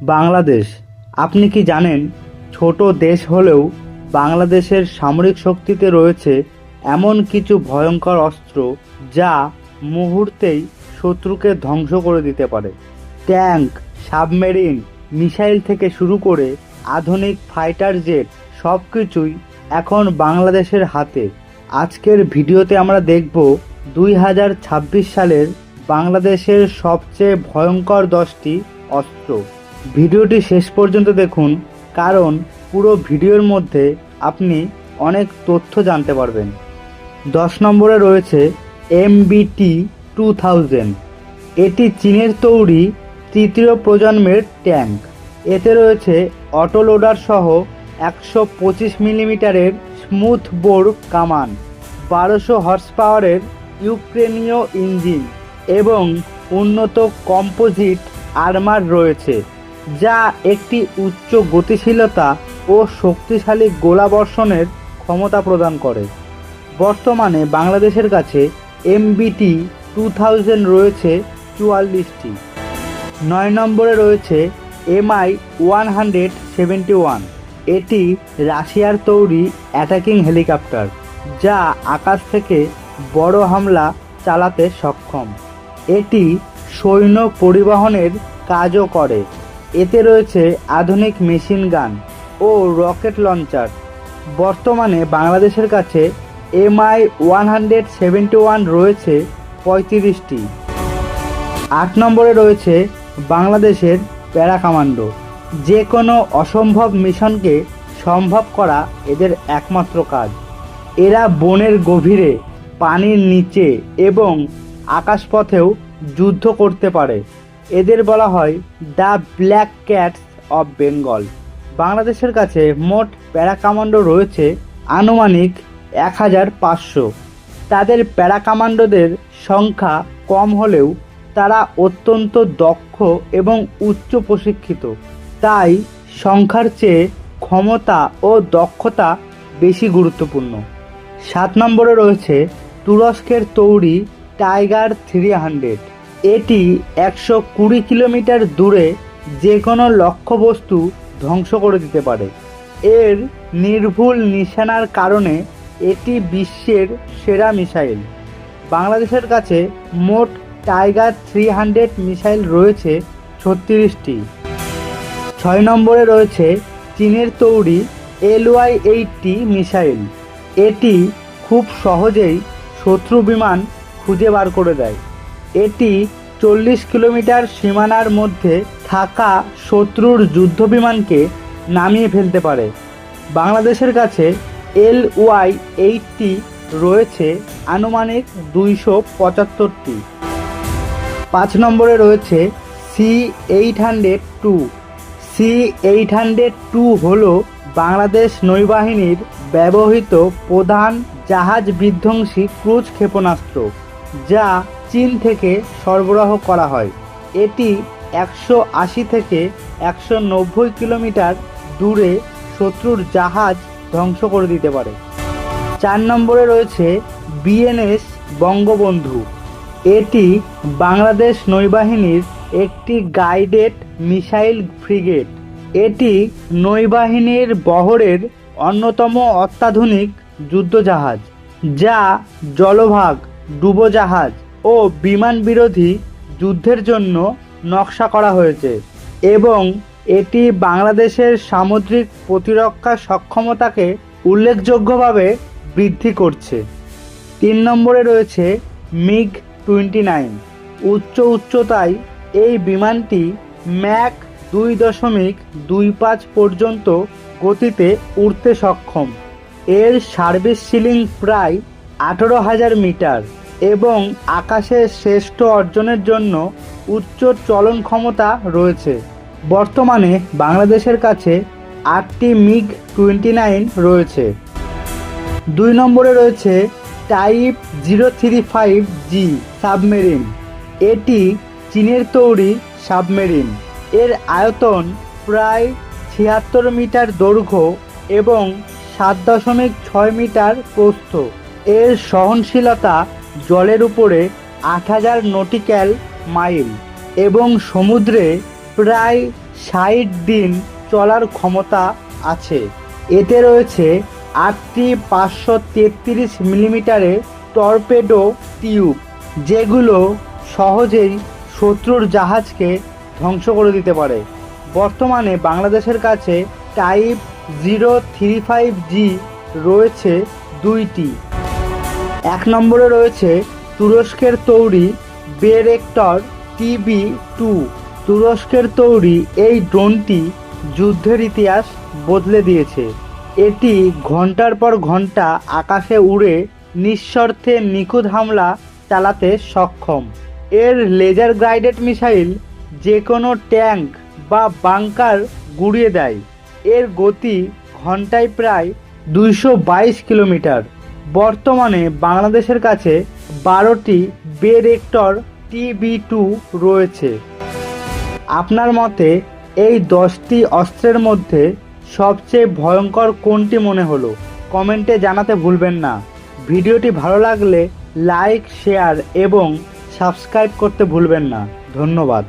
বাংলাদেশ। আপনি কি জানেন, ছোট দেশ হলেও বাংলাদেশের সামরিক শক্তিতে রয়েছে এমন কিছু ভয়ঙ্কর অস্ত্র যা মুহূর্তেই শত্রুকে ধ্বংস করে দিতে পারে। ট্যাঙ্ক, সাবমেরিন, মিসাইল থেকে শুরু করে আধুনিক ফাইটার জেট সব কিছুই এখন বাংলাদেশের হাতে। আজকের ভিডিওতে আমরা দেখব 2026 সালের বাংলাদেশের সবচেয়ে ভয়ঙ্কর 10টি অস্ত্র। ভিডিওটি শেষ পর্যন্ত দেখুন, কারণ পুরো ভিডিওর মধ্যে আপনি অনেক তথ্য জানতে পারবেন। 10 নম্বরে রয়েছে MBT-2000। এটি চীনের তৈরি তৃতীয় প্রজন্মের ট্যাঙ্ক। এতে রয়েছে অটো লোডার সহ 125 মিলিমিটারের স্মুথ বোর কামান, 1200 হর্স পাওয়ারের ইউক্রেনীয় ইঞ্জিন এবং উন্নত কম্পোজিট আর্মার রয়েছে, যা একটি উচ্চ গতিশীলতা ও শক্তিশালী গোলাবর্ষণের ক্ষমতা প্রদান করে। বর্তমানে বাংলাদেশের কাছে MBT-2000 রয়েছে 44টি। 9 নম্বরে রয়েছে Mi-171। এটি রাশিয়ার তৈরি অ্যাটাকিং হেলিকপ্টার, যা আকাশ থেকে বড় হামলা চালাতে সক্ষম। এটি সৈন্য পরিবহনের কাজও করে। এতে রয়েছে আধুনিক মেশিন গান ও রকেট লঞ্চার। বর্তমানে বাংলাদেশের কাছে Mi-171 রয়েছে 35টি। 8 নম্বরে রয়েছে বাংলাদেশের প্যারা কমান্ডো। যে কোনো অসম্ভব মিশনকে সম্ভব করা এদের একমাত্র কাজ। এরা বনের গভীরে, পানির নিচে এবং আকাশপথেও যুদ্ধ করতে পারে। এদের বলা হয় the black cats of Bengal. বাংলাদেশের কাছে মোট প্যারা কমান্ডো রয়েছে আনুমানিক 1500। তাদের প্যারা কমান্ডোদের সংখ্যা কম হলেও তারা অত্যন্ত দক্ষ এবং উচ্চ প্রশিক্ষিত, তাই সংখ্যার চেয়ে ক্ষমতা ও দক্ষতা বেশি গুরুত্বপূর্ণ। 7 নম্বরে রয়েছে তুরস্কের তৈরি টাইগার 300। এটি 120 কিলোমিটার দূরে যে কোনো লক্ষ্যবস্তু ধ্বংস করে দিতে পারে। এর নির্ভুল নিশানার কারণে এটি বিশ্বের সেরা মিসাইল। বাংলাদেশের কাছে মোট টাইগার 300 মিসাইল রয়েছে 36টি। 6 নম্বরে রয়েছে চীনের তৈরি LY-80 মিসাইল। এটি খুব সহজেই শত্রু বিমান খুঁজে বার করে দেয়। এটি 40 কিলোমিটার সীমানার মধ্যে থাকা শত্রুর যুদ্ধবিমানকে নামিয়ে ফেলতে পারে। বাংলাদেশের কাছে LY-80 রয়েছে আনুমানিক 275টি। 5 নম্বরে রয়েছে C-802। C-802 হল বাংলাদেশ নৌবাহিনীর ব্যবহৃত প্রধান জাহাজ বিধ্বংসী ক্রুজ ক্ষেপণাস্ত্র, যা চীন থেকে সরবরাহ করা হয়। এটি 180 থেকে 190 কিলোমিটার দূরে শত্রুর জাহাজ ধ্বংস করে দিতে পারে। 4 নম্বরে রয়েছে BNS বঙ্গবন্ধু। এটি বাংলাদেশ নৌবাহিনীর একটি গাইডেড মিসাইল ফ্রিগেট। এটি নৌবাহিনীর বহরের অন্যতম অত্যাধুনিক যুদ্ধজাহাজ, যা জলভাগ, ডুবোজাহাজ ও বিমান বিরোধী যুদ্ধের জন্য নকশা করা হয়েছে এবং এটি বাংলাদেশের সামুদ্রিক প্রতিরক্ষা সক্ষমতাকে উল্লেখযোগ্যভাবে বৃদ্ধি করছে। 3 নম্বরে রয়েছে MiG-29। উচ্চতায় এই বিমানটি ম্যাক 2.25 পর্যন্ত গতিতে উড়তে সক্ষম। এর সার্ভিস সিলিং প্রায় 18,000 মিটার এবং আকাশের শ্রেষ্ঠ অর্জনের জন্য উচ্চ চলন ক্ষমতা রয়েছে। বর্তমানে বাংলাদেশের কাছে 8টি MiG-29 রয়েছে। 2 নম্বরে রয়েছে টাইপ 035G সাবমেরিন। এটি চীনের তৈরি সাবমেরিন। এর আয়তন প্রায় 76 মিটার দৈর্ঘ্য এবং 7.6 মিটার প্রস্থ। এর সহনশীলতা জলের উপরে 8000 নটিক্যাল মাইল এবং সমুদ্রে প্রায় 60 দিন চলার ক্ষমতা আছে। এতে রয়েছে 8টি 533 মিলিমিটারের টর্পেডো টিউব, যেগুলো সহজেই শত্রুর জাহাজকে ধ্বংস করে দিতে পারে। বর্তমানে বাংলাদেশের কাছে টাইপ 035G রয়েছে 2টি। 1 নম্বরে রয়েছে তুরস্কের তৈরি বেরেক্টর TB2। তুরস্কের তৈরি এই ড্রোনটি যুদ্ধের ইতিহাস বদলে দিয়েছে। এটি ঘন্টার পর ঘন্টা আকাশে উড়ে নিঃশর্তে নিখুঁত হামলা চালাতে সক্ষম। এর লেজার গাইডেড মিসাইল যে কোনো ট্যাঙ্ক বা বাংকার গুঁড়িয়ে দেয়। এর গতি ঘন্টায় প্রায় 222 কিলোমিটার। বর্তমানে বাংলাদেশের কাছে 12টি বেরেক্টর TB2 রয়েছে। আপনার মতে এই 10টি অস্ত্রের মধ্যে সবচেয়ে ভয়ঙ্কর কোনটি মনে হলো? কমেন্টে জানাতে ভুলবেন না। ভিডিওটি ভালো লাগলে লাইক, শেয়ার এবং সাবস্ক্রাইব করতে ভুলবেন না। ধন্যবাদ।